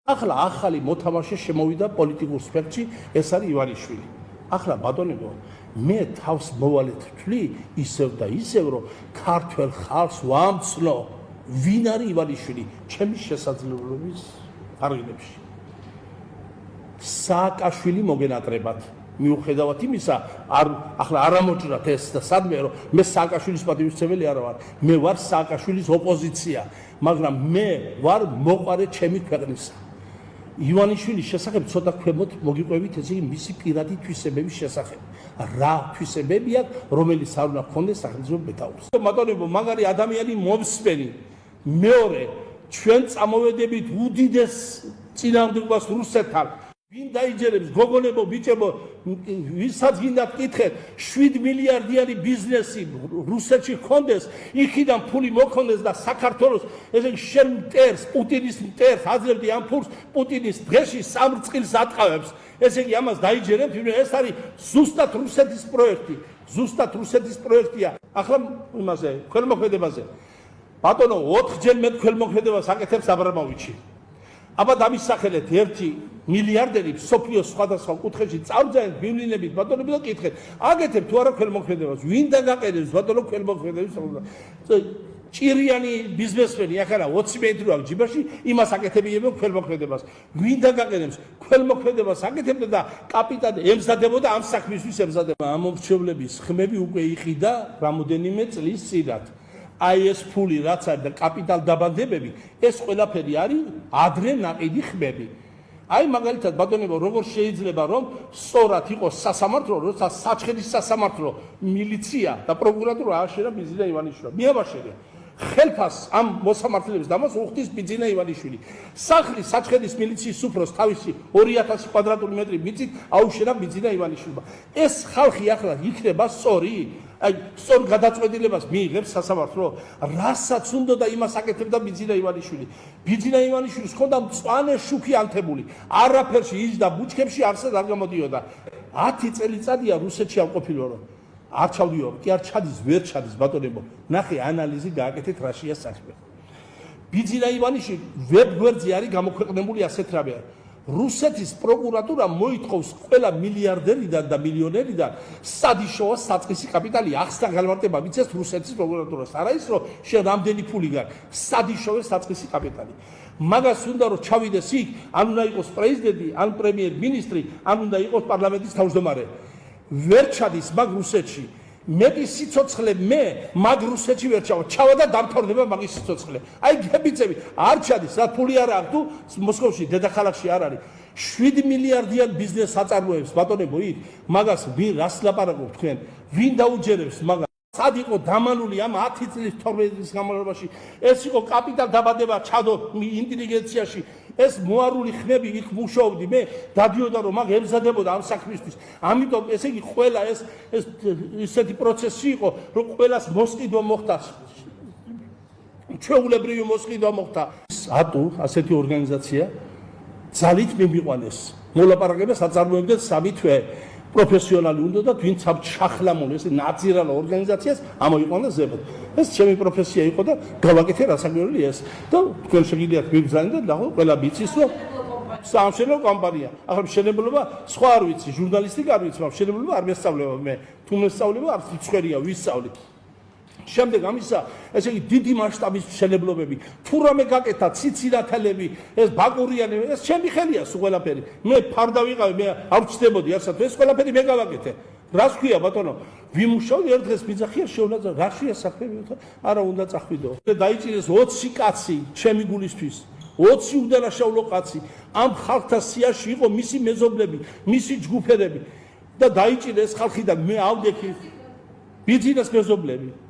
ახლა ახალი მოთამაშე შემოვიდა პოლიტიკურ სფეროში, ეს არის ივანიშვილი. ახლა ბატონებო, მე თავს მოვალეთ ვთვლი ისევ და ისევ, რომ ქართველ ხალხს ვამცნო, ვინ არის ივანიშვილი, ჩემი შესაძლებლობის არგილებში. სააკაშვილი მოგენატრებათ. მიუხედავად იმისა, ახლა არ ამოჭრათ ეს და სადმე რომ მე სააკაშვილის პატივისცემელი არა ვარ, მე ვარ სააკაშვილის ოპოზიცია, მაგრამ მე ვარ მოყარე ჩემი ქვეყნისა. ივანიშვილის შესახებ ცოტა ქვემოთ მოგიყვებით, ესე იგი მისი პირადი თვისებების შესახებ. რა თვისებები აქვს, რომელიც არ უნდა გქონდეს სახელმწიფო მეთაურს. ბატონებო, მაგარი ადამიანი მომსმენი. მეორე, ჩვენ წამოვედებით უდიდეს წინააღმდეგობას რუსეთთან. ვინ დაიჯერებს, გოგონებო, ბიჭებო, ვისაც გინდათ კითხეთ, 7 მილიარდიანი ბიზნესი რუსეთში ჰქონდეს, იქიდან ფული მოქონდეს და საქართველოს, ესე იგი შენ მტერს, პუტინის მტერს, აძლევდი ამ ფულს პუტინის დღეში 3 წელს ატყავებს. ესე იგი ამას დაიჯერებთ, ეს არის ზუსტად რუსეთის პროექტი. ზუსტად რუსეთის პროექტია. ახლა იმაზე, ხელმოქმედებაზე. ბატონო, 4-ჯერ მეტ ხელმოქმედებას აკეთებს აბრამოვიჩი. აბა დამისახელეთ 1 მილიარდერი სოფლიოს სხვადასხვა კუთხეში წავძაენ ბივლინებით ბატონები და კითხეთ, აკეთებ თუ არა ხელმოქმედებას, ვინ დაგაყენებს ბატონო ხელმოქმედების ჭირიანი ბიზნესმენი ახლა 20 მეტრი აქვს ჯიბაში, იმას აკეთებიებენ ხელმოქმედებას. ვინ დაგაყენებს ხელმოქმედებას აკეთებდა და კაპიტანი ემზადებოდა ამ საქმისთვის ემზადება. ამ მომრჩევლების ხმები უკვე იყიდა რამოდენიმე წლის წინათ. აი ეს ფული რაც არის და კაპიტალ დაბანდებები, ეს ყველაფერი არის ადრე ნაყიდი ხმები. აი მაგალითად ბატონებო, როგორ შეიძლება რომ სწორად იყოს სასამართლო, როცა საჩხერის სასამართლო, მილიცია და პროკურატურა აშერა ბიძინა ივანიშვილს. მიაბაშერა. ხელფას ამ მოსამართლეებს დამას უხდის ბიძინა ივანიშვილი. სახლის საჩხერის მილიციის უფროს თავისი 2000 კვადრატული მეტრი მიწით აუშერა ბიძინა ივანიშვილმა. ეს ხალხი ახლა იქნება სწორი? აი სწორ გადაწყვეტილებას მიიღებს სასამართლო, რასაც უნდა და იმას აკეთებდა ბიძინა ივანიშვილი. ბიძინა ივანიშვილის ხონდა მწვანე შუქი ანთებული, არაფერში ის და ბუჩქებში არსად არ გამოდიოდა. 10 წელიწადია რუსეთში არ ყოფილო რომ არ ჩავდიო, კი არ ჩადის, ვერ ჩადის ბატონებო. ნახე ანალიზი გააკეთეთ რაშია საქმე. ბიძინა ივანიშვილი ვებგვერდზე არის გამოქვეყნებული ასეთ რამე. რუსეთის პროკურატურა მოითხოვს ყველა მილიარდერიდან და მილიონერიდან სადიშოა საწყისი კაპიტალი ახსნა განმარტება მიცეს რუსეთის პროკურატურას. არა ის რომ შენ რამდენი ფული გაქვს, სადიშოა საწყისი კაპიტალი. მაგას უნდა რომ ჩავიდეს იქ, ან უნდა იყოს პრეზიდენტი, ან პრემიერ-მინისტრი, ან უნდა იყოს პარლამენტის თავმჯდომარე. ვერ ჩადის მაგ რუსეთში. მეტი სიცოცხლე მე მაგ რუსეთში ვერ ჩავა და დამთავრდება მაგის სიცოცხლე. აი გებიწები არ ჩადის, რა ფული არ აქვს თუ მოსკოვში დედაქალაქში არ არის. 7 მილიარდიან ბიზნესს აწარმოებს ბატონებო იქ, მაგას ვინ რას ლაპარაკობთ თქვენ? ვინ დაუჯერებს მაგას? სად იყო დამალული ამ 10 წლის 12 წლის განმავლობაში? ეს იყო კაპიტალ დაბადება ჩადო ინტელიგენციაში. ეს მოარული ხმები იქ მუშაობდი მე, დადიოდა რომ მაგ ემზადებოდა ამ საქმისთვის. ამიტომ ესე იგი ყველა ეს ისეთი პროცესი იყო, რომ ყველას მოსყიდვა მოხდა. ჩვეულებრივი მოსყიდვა მოხდა. ატუ ასეთი ორგანიზაცია ძალით მიმიყვანეს. მოლაპარაკებას აწარმოებდნენ 3 თვე. პროფესიონალი უნდა და ვინც ამ ჩახლამული ეს ნაძირალო ორგანიზაციას ამოიყვანა ზებად. ეს ჩემი პროფესია იყო და გავაკეთე რასაკვირველი ეს. და თქვენ შეგიძლიათ მიგზავნოთ და ყველა ვიცის რომ სამშენებლო კომპანია. ახლა მშენებლობა სხვა არ ვიცი, ჟურნალისტიკა არ ვიცი, მაგრამ მშენებლობა არ მესწავლება მე. თუ მესწავლება არ ცხვერია ვისწავლი. შემდეგ ამისა, ესე იგი დიდი მასშტაბის მშენებლობები, თუ რამე გაკეთა, ციცინათელები, ეს ბაკურიანი, ეს ჩემი ხელია სულ ყველაფერი. მე ფარდა ვიყავი, მე არ ვჩნდებოდი არსად, ეს ყველაფერი მე გავაკეთე. რას ქვია ბატონო? ვიმუშავდი ერთ დღეს მიზახია შევნაძა, რა შეა საქმე, არა უნდა წახვიდო. დაიჭირეს 20 კაცი ჩემი გულისთვის. 20 უდანაშაულო კაცი. ამ ხალხთა სიაში იყო მისი მეზობლები, მისი ჯგუფერები და დაიჭირეს ხალხი და მე ავდექი ბიძინას მეზობლები.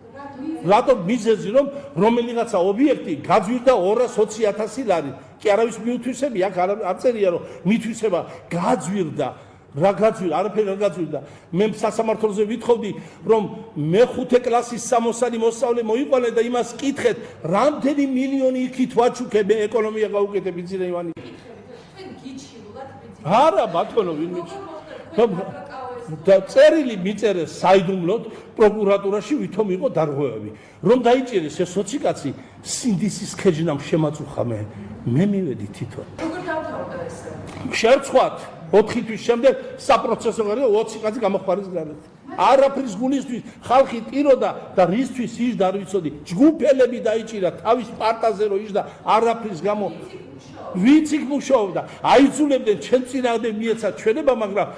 რატომ მიზეზი რომ რომელიღაცა ობიექტი გაძვირდა 220,000 ლარი. კი არავის მიუთვისები აქ არ წერია რომ მითვისება გაძვირდა. რა გაძვირდა? არაფერი არ გაძვირდა. მე სასამართლოზე ვითხოვდი რომ მე-5 კლასის სამოსალი მოსწავლე მოიყვანე და იმას კითხეთ, რამდენი მილიონი იქით ვაჩუქე მე ეკონომია გავუკეთე ბიძინა ივანი. თქვენ გიჩივლად ბიძინა. არა ბატონო ვინ და წერილი მიწერეს საიდუმლოდ პროკურატურაში ვითომ იყო დარღვევები. რომ დაიჭირეს ეს 20 კაცი სინდისის ქეჯნამ შემაწუხა მე მივედი თვითონ. მთავრობდა ეს შევცხვათ 4 თვის შემდეგ საპროცესო გარდა 20 კაცი გამოხმარის გარეთ. არაფრის გულისთვის ხალხი ტიროდა და რისთვის იჯდა არ ვიცოდი. ჯგუფელები დაიჭირა თავის პარტაზე რო იჯდა არაფრის გამო ვინც იქ მუშაობდა. აიძულებდნენ ჩვენ წინააღმდეგ მიეცა ჩვენება, მაგრამ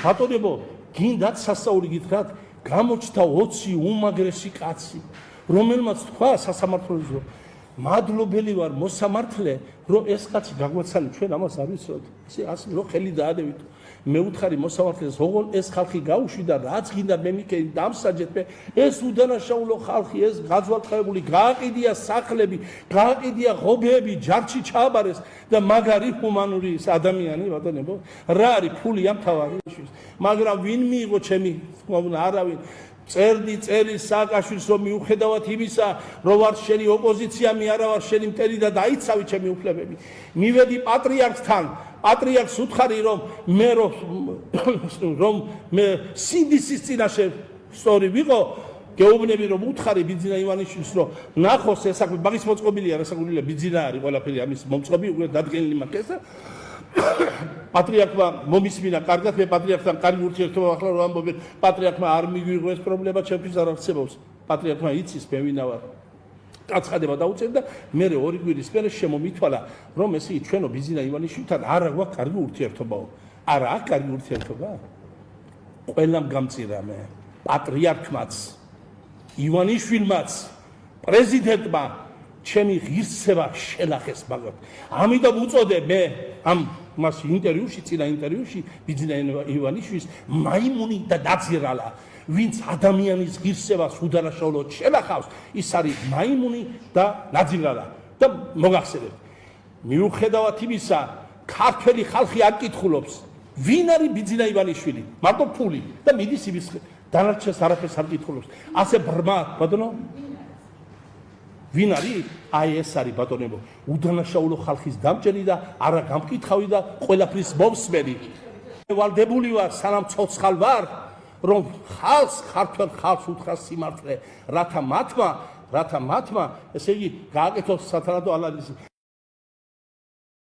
ბატონებო, გინდათ სასაური გითხრათ, გამოჩნდა 20 უმაგრესი კაცი, რომელმაც თქვა სასამართლოს რომ მადლობელი ვარ მოსამართლე, რომ ეს კაცი გაგვეცანი, ჩვენ ამას არ ვიცოდით. ასე რომ ხელი დაადევით. მე უთხარი მოსამართლეს, ოღონ ეს ხალხი გაუშვიდა, რაც გინდა მე მიკედი დამსაჯეთ მე, ეს უდანაშაულო ხალხი, ეს გაძვალტყებული, გააყიდია სახლები, გააყიდია ღობეები, ჯარში ჩააბარეს და მაგარი ჰუმანური ადამიანი, ბატონებო, რა არის ფული ამ თავარი ის, მაგრამ ვინ მიიღო ჩემი თქმა არავინ წერდი წერის სააკაშვილს რომ მიუხედავად იმისა რომ ვარ შენი ოპოზიცია მე არა ვარ შენი მტერი და დაიცავი ჩემი უფლებები მივედი პატრიარქთან პატრიარქს უთხარი რომ მე სინდისის წინაშე სწორი ვიყო გეუბნები რომ უთხარი ბიძინა ივანიშვილს რომ ნახოს ეს საქმე მაგის მოწყობილია რასაკვირველია ბიძინა არის ყველაფერი ამის მომწყობი უკვე დადგენილი მაქვს ეს პატრიარქმა მომისმინა კარგად მე პატრიარქთან კარგი ურთიერთობა ახლა რომ ამბობენ პატრიარქმა არ მიგვიღო ეს პრობლემა ჩემთვის არ არსებობს პატრიარქმა იცის მე ვინა ვარ კაცხადება დაუწერდა მე 2 კვირის მერე შემომითვალა რომ ესე იგი ჩვენო ბიძინა ივანიშვილთან არა გვაქვს კარგი ურთიერთობაო არა აქვს კარგი ურთიერთობა ყველამ გამწირა მე პატრიარქმაც ივანიშვილმაც პრეზიდენტმა ჩემი ღირსება შელახეს მაგრამ ამიტომ უწოდე მე ამ მას ინტერვიუში წინა ინტერვიუში ბიძინა ივანიშვილის მაიმუნი და დაძირალა ვინც ადამიანის ღირსებას უდანაშაულოდ შელახავს ის არის მაიმუნი და დაძირალა და მოგახსენებთ მიუხედავად იმისა ქართველი ხალხი არ კითხულობს ვინ არის ბიძინა ივანიშვილი მარტო ფული და მიდის იმის დანარჩენს არაფერს არ კითხულობს ასე ბრმა ბატონო ვინ არის? აი ეს არის ბატონებო, უდანაშაულო ხალხის დამჭერი და არა გამკითხავი და ყველაფრის მომსმენი. ვალდებული ვარ, სანამ ცოცხალ ვარ, რომ ქართველ ხალხს უთხრა სიმართლე, რათა მათმა, ესე იგი გააკეთოს სათანადო ანალიზი.